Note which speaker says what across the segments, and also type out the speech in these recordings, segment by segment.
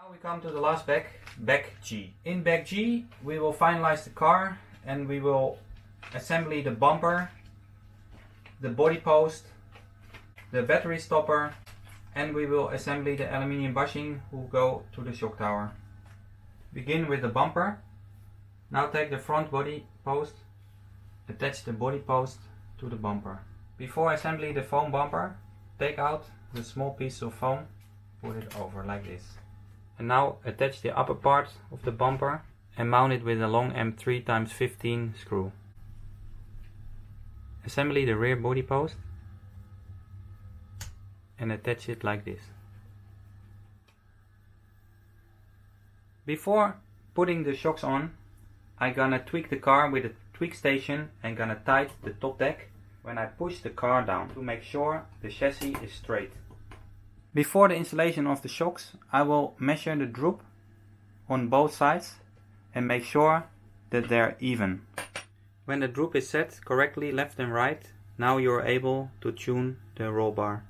Speaker 1: Now we come to the last back G. In back G we will finalize the car and we will assemble the bumper, the body post, the battery stopper, and we will assemble the aluminium bushing who go to the shock tower. Begin with the bumper. Now take the front body post, attach the body post to the bumper. Before assembling the foam bumper, take out the small piece of foam, put it over like this. And now attach the upper part of the bumper and mount it with a long M3x15 screw. Assemble the rear body post and attach it like this. Before putting the shocks on, I'm gonna tweak the car with a tweak station and gonna tighten the top deck when I push the car down to make sure the chassis is straight. Before the installation of the shocks, I will measure the droop on both sides and make sure that they're even. When the droop is set correctly left and right, now you are able to tune the roll bar.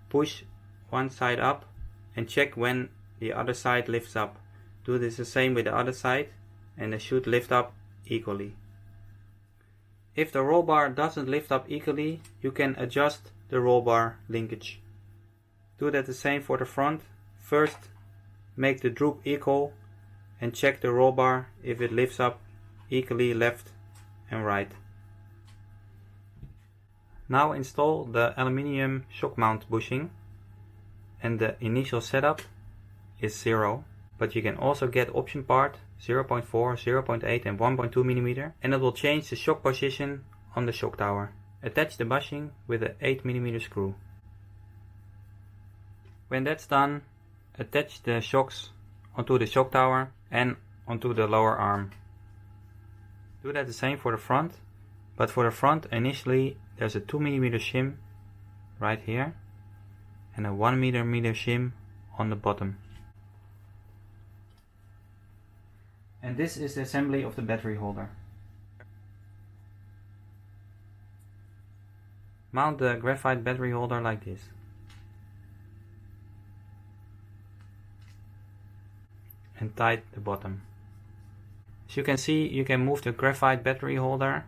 Speaker 1: Push one side up and check when the other side lifts up. Do this the same with the other side and they should lift up equally. If the roll bar doesn't lift up equally, you can adjust the roll bar linkage. Do that the same for the front. First make the droop equal and check the roll bar if it lifts up equally left and right. Now install the aluminium shock mount bushing, and the initial setup is 0, but you can also get option part 0.4, 0.8 and 1.2 mm, and it will change the shock position on the shock tower. Attach the bushing with an 8 mm screw. When that's done, attach the shocks onto the shock tower and onto the lower arm. Do that the same for the front, but for the front initially there's a 2 mm shim right here and a 1 mm shim on the bottom. And this is the assembly of the battery holder. Mount the graphite battery holder like this. And tighten the bottom. As you can see, you can move the graphite battery holder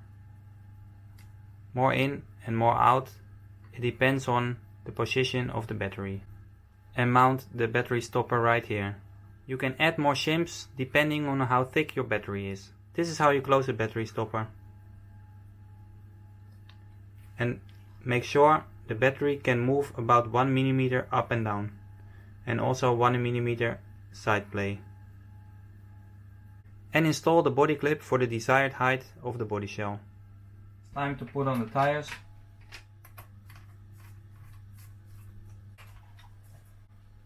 Speaker 1: more in and more out. It depends on the position of the battery. And mount the battery stopper right here. You can add more shims depending on how thick your battery is. This is how you close the battery stopper. And make sure the battery can move about 1 mm up and down. And also 1 mm side play. And install the body clip for the desired height of the body shell. It's time to put on the tires.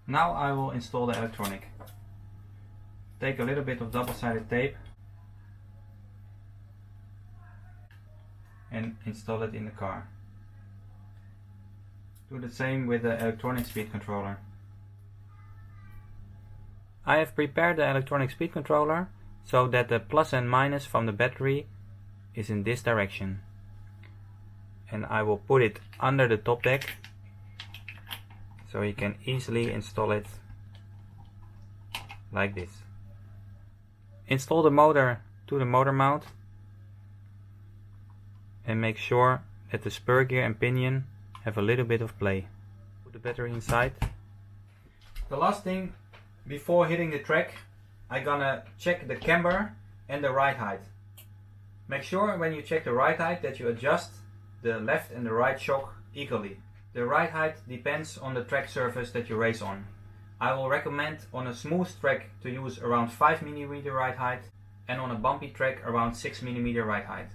Speaker 1: Now I will install the electronic. Take a little bit of double-sided tape and install it in the car. Do the same with the electronic speed controller. I have prepared the electronic speed controller so that the plus and minus from the battery is in this direction. And I will put it under the top deck so you can easily install it like this. Install the motor to the motor mount and make sure that the spur gear and pinion have a little bit of play. Put the battery inside. The last thing before hitting the track, I'm gonna check the camber and the ride height. Make sure when you check the ride height that you adjust the left and the right shock equally. The ride height depends on the track surface that you race on. I will recommend on a smooth track to use around 5 mm ride height and on a bumpy track around 6 mm ride height.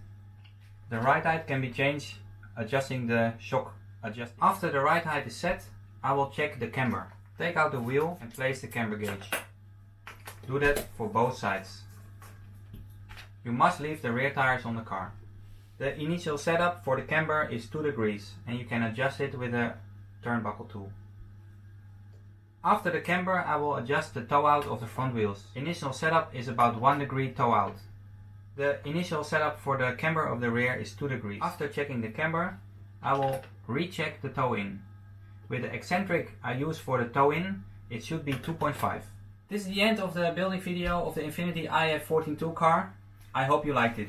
Speaker 1: The ride height can be changed adjusting the shock adjustment. After the ride height is set, I will check the camber. Take out the wheel and place the camber gauge. Do that for both sides. You must leave the rear tires on the car. The initial setup for the camber is 2 degrees and you can adjust it with a turnbuckle tool. After the camber, I will adjust the toe out of the front wheels. Initial setup is about 1 degree toe out. The initial setup for the camber of the rear is 2 degrees. After checking the camber, I will recheck the toe in. With the eccentric I use for the toe in, it should be 2.5. This is the end of the building video of the Infiniti IF14-II car. I hope you liked it.